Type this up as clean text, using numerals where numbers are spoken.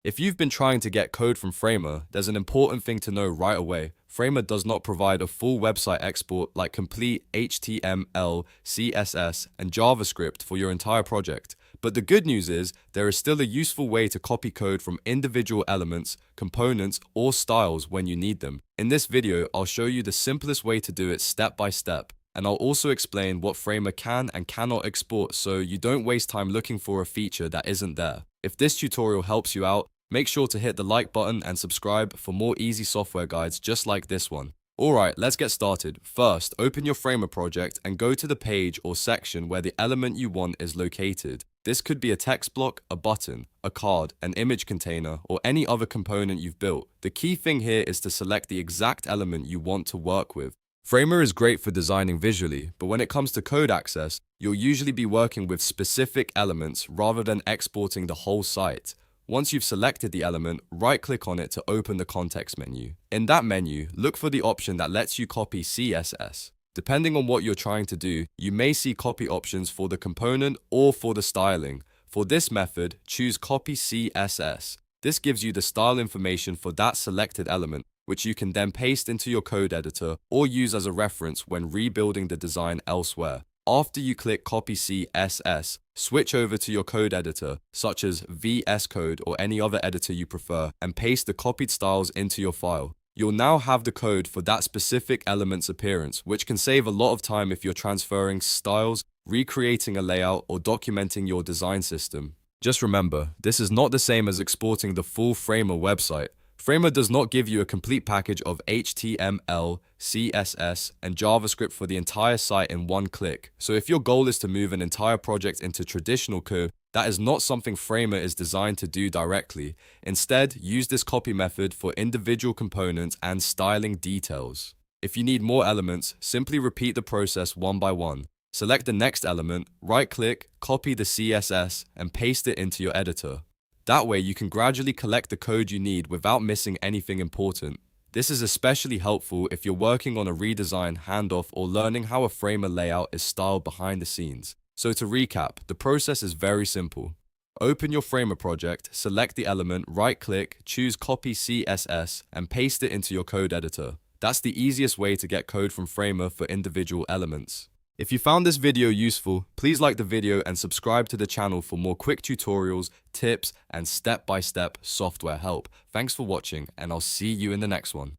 If you've been trying to get code from Framer, there's an important thing to know right away. Framer does not provide a full website export like complete HTML, CSS, and JavaScript for your entire project. But the good news is, there is still a useful way to copy code from individual elements, components, or styles when you need them. In this video, I'll show you the simplest way to do it step by step. And I'll also explain what Framer can and cannot export so you don't waste time looking for a feature that isn't there. If this tutorial helps you out, make sure to hit the like button and subscribe for more easy software guides just like this one. Alright, let's get started. First, open your Framer project and go to the page or section where the element you want is located. This could be a text block, a button, a card, an image container, or any other component you've built. The key thing here is to select the exact element you want to work with. Framer is great for designing visually, but when it comes to code access, you'll usually be working with specific elements rather than exporting the whole site. Once you've selected the element, right-click on it to open the context menu. In that menu, look for the option that lets you copy CSS. Depending on what you're trying to do, you may see copy options for the component or for the styling. For this method, choose Copy CSS. This gives you the style information for that selected element, which you can then paste into your code editor or use as a reference when rebuilding the design elsewhere. After you click Copy CSS, switch over to your code editor, such as VS Code or any other editor you prefer, and paste the copied styles into your file. You'll now have the code for that specific element's appearance, which can save a lot of time if you're transferring styles, recreating a layout, or documenting your design system. Just remember, this is not the same as exporting the full Framer website. Framer does not give you a complete package of HTML, CSS, and JavaScript for the entire site in one click. So if your goal is to move an entire project into traditional code, that is not something Framer is designed to do directly. Instead, use this copy method for individual components and styling details. If you need more elements, simply repeat the process one by one. Select the next element, right-click, copy the CSS, and paste it into your editor. That way, you can gradually collect the code you need without missing anything important. This is especially helpful if you're working on a redesign, handoff, or learning how a Framer layout is styled behind the scenes. So to recap, the process is very simple. Open your Framer project, select the element, right-click, choose Copy CSS, and paste it into your code editor. That's the easiest way to get code from Framer for individual elements. If you found this video useful, please like the video and subscribe to the channel for more quick tutorials, tips, and step-by-step software help. Thanks for watching, and I'll see you in the next one.